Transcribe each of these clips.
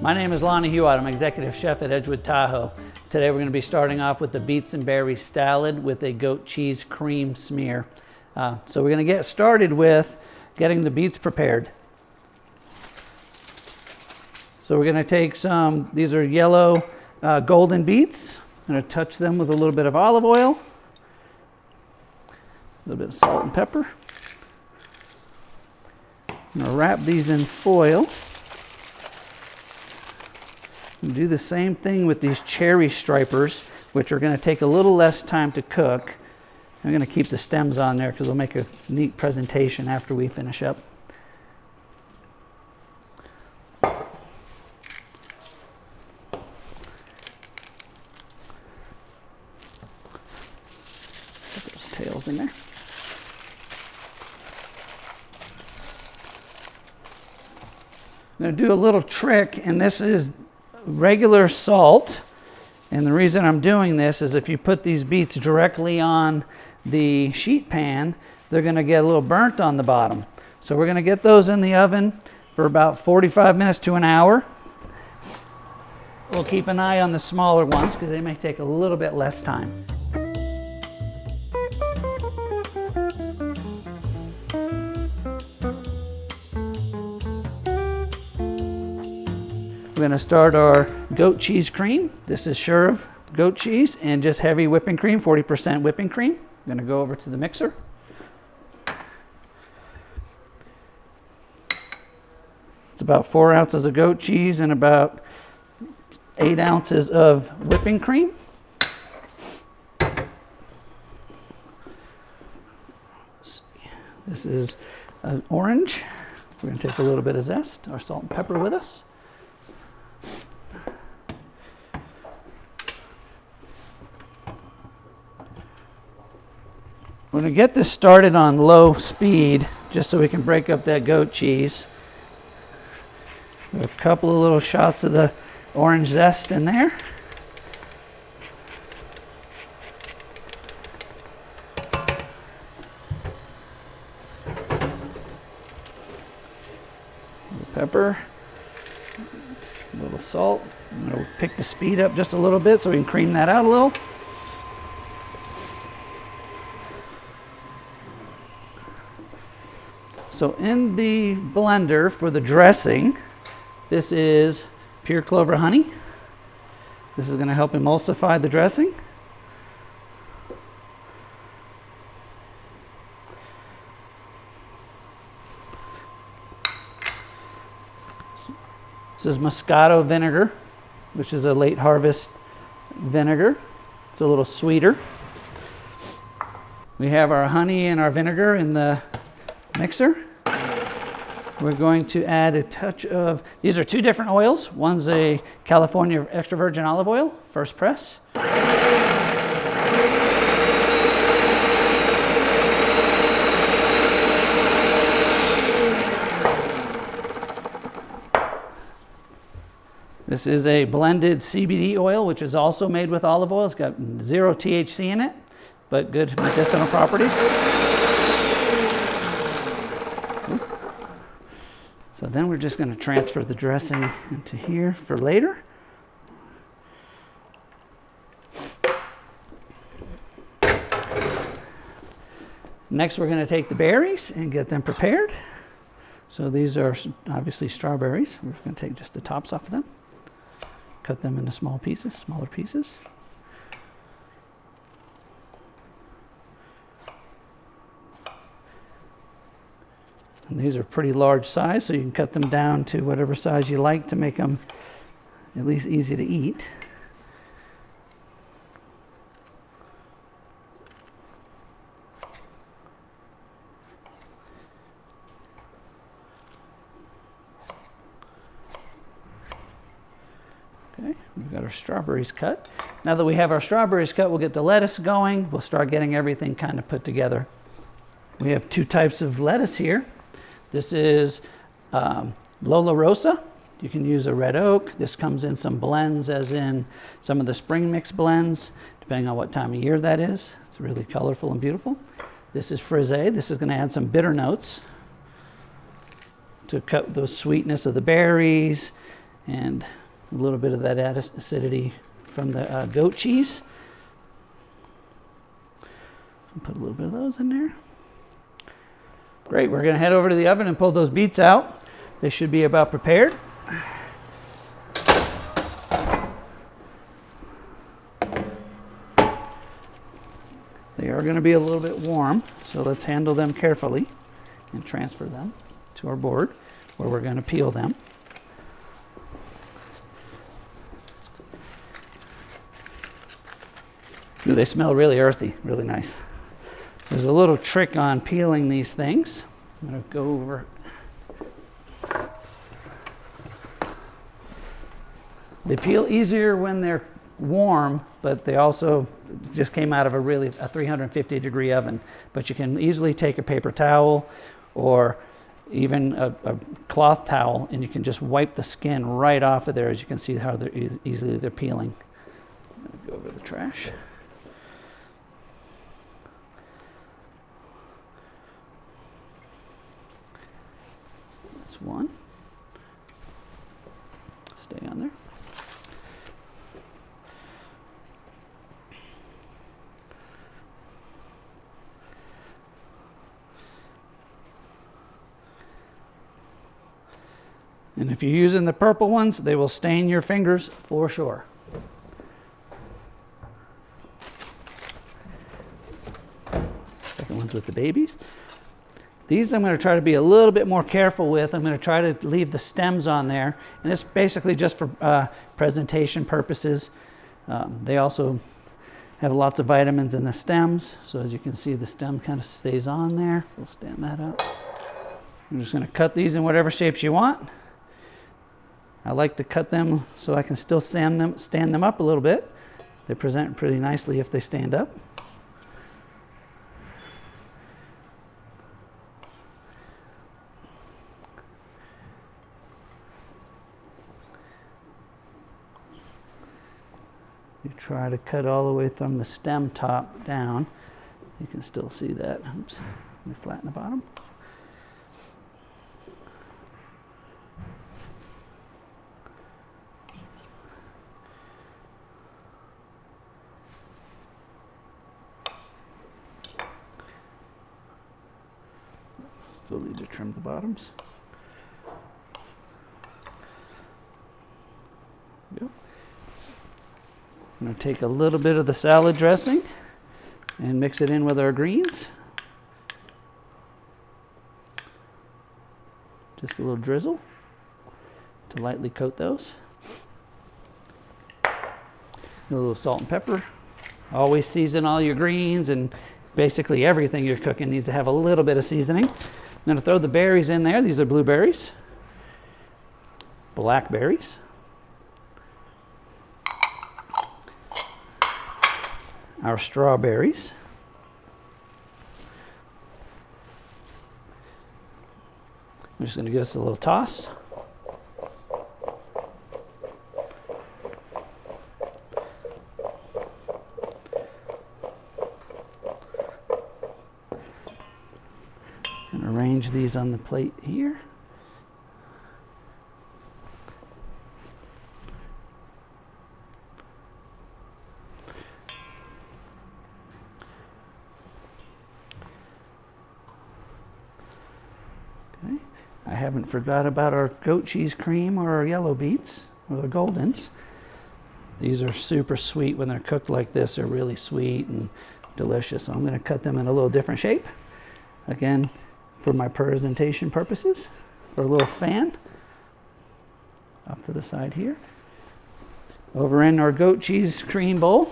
My name is Lonny Hout. I'm Executive Chef at Edgewood, Tahoe. Today we're going to be starting off with the beets and berries salad with a goat cheese cream smear. So we're going to get started with getting the beets prepared. So we're going to take some, these are yellow golden beets. I'm going to touch them with a little bit of olive oil, a little bit of salt and pepper. I'm going to wrap these in foil. And do the same thing with these cherry stripers, which are going to take a little less time to cook. I'm going to keep the stems on there because they'll make a neat presentation after we finish up. Put those tails in there. I'm going to do a little trick, and this is regular salt. And the reason I'm doing this is if you put these beets directly on the sheet pan, they're going to get a little burnt on the bottom. So we're going to get those in the oven for about 45 minutes to an hour. We'll keep an eye on the smaller ones because they may take a little bit less time. We're going to start our goat cheese cream. This is Sherv goat cheese and just heavy whipping cream, 40% whipping cream. I'm going to go over to the mixer. It's about 4 ounces of goat cheese and about 8 ounces of whipping cream. This is an orange. We're going to take a little bit of zest, our salt and pepper with us. We're going to get this started on low speed just so we can break up that goat cheese. A couple of little shots of the orange zest in there. Pepper, a little salt. I'm going to pick the speed up just a little bit so we can cream that out a little. So in the blender for the dressing, this is pure clover honey. This is going to help emulsify the dressing. This is Moscato vinegar, which is a late harvest vinegar. It's a little sweeter. We have our honey and our vinegar in the mixer. We're going to add a touch of, these are 2 different oils. One's a California extra virgin olive oil, first press. This is a blended CBD oil, which is also made with olive oil. It's got 0 THC in it, but good medicinal properties. So then we're just going to transfer the dressing into here for later. Next, we're going to take the berries and get them prepared. So these are obviously strawberries. We're going to take just the tops off of them. Cut them into small pieces, smaller pieces. And these are pretty large size, so you can cut them down to whatever size you like to make them at least easy to eat. Okay, we've got our strawberries cut. Now that we have our strawberries cut, we'll get the lettuce going. We'll start getting everything kind of put together. We have 2 types of lettuce here. This is Lolla Rosa. You can use a red oak. This comes in some blends, as in some of the spring mix blends, depending on what time of year that is. It's really colorful and beautiful. This is Frisee. This is going to add some bitter notes to cut the sweetness of the berries and a little bit of that acidity from the goat cheese. Put a little bit of those in there. Great, we're gonna head over to the oven and pull those beets out. They should be about prepared. They are gonna be a little bit warm, so let's handle them carefully and transfer them to our board where we're gonna peel them. Ooh, they smell really earthy, really nice. There's a little trick on peeling these things. I'm going to go over. They peel easier when they're warm, but they also just came out of a 350 degree oven. But you can easily take a paper towel or even a cloth towel, and you can just wipe the skin right off of there. As you can see how easily they're peeling. I'm going to go over the trash. One. Stay on there. And if you're using the purple ones, they will stain your fingers for sure. Second one's with the babies. These I'm going to try to be a little bit more careful with. I'm going to try to leave the stems on there. And it's basically just for presentation purposes. They also have lots of vitamins in the stems. So as you can see, the stem kind of stays on there. We'll stand that up. I'm just going to cut these in whatever shapes you want. I like to cut them so I can still stand them up a little bit. They present pretty nicely if they stand up. You try to cut all the way from the stem top down. You can still see that. Oops. Let me flatten the bottom. Still need to trim the bottoms. Yep. I'm going to take a little bit of the salad dressing and mix it in with our greens. Just a little drizzle to lightly coat those. A little salt and pepper. Always season all your greens, and basically everything you're cooking needs to have a little bit of seasoning. I'm going to throw the berries in there. These are blueberries, blackberries, our strawberries, I'm just going to give this a little toss. And arrange these on the plate here. I haven't forgot about our goat cheese cream or our yellow beets or the goldens. These are super sweet when they're cooked like this. They're really sweet and delicious. So I'm going to cut them in a little different shape. Again, for my presentation purposes, for a little fan off to the side here. Over in our goat cheese cream bowl,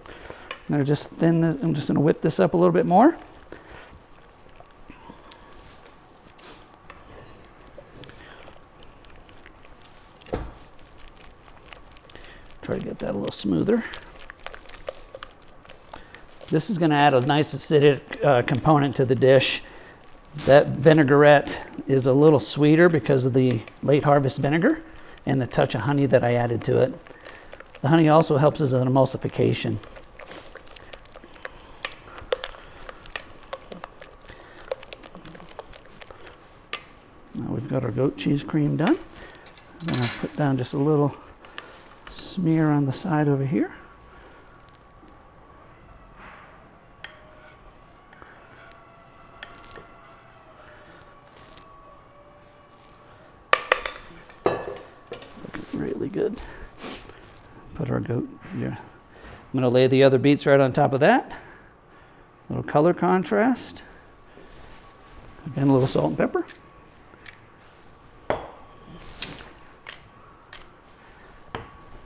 I'm going to just thin this. I'm just going to whip this up a little bit more. Try to get that a little smoother. This is going to add a nice acidic component to the dish. That vinaigrette is a little sweeter because of the late harvest vinegar and the touch of honey that I added to it. The honey also helps as an emulsification. Now we've got our goat cheese cream done. Then I'll put down just a little smear on the side over here. Looking really good. Put our goat here. I'm going to lay the other beets right on top of that. A little color contrast. Again, a little salt and pepper.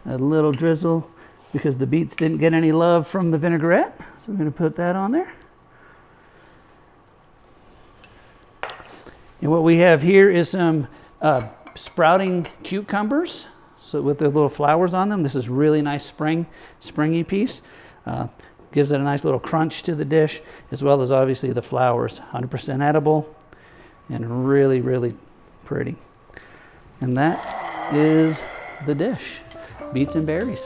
A little drizzle because the beets didn't get any love from the vinaigrette. So we're going to put that on there. And what we have here is some sprouting cucumbers. So with the little flowers on them, this is really nice springy piece. Gives it a nice little crunch to the dish, as well as obviously the flowers. 100% edible and really, really pretty. And that is the dish. Beets and berries.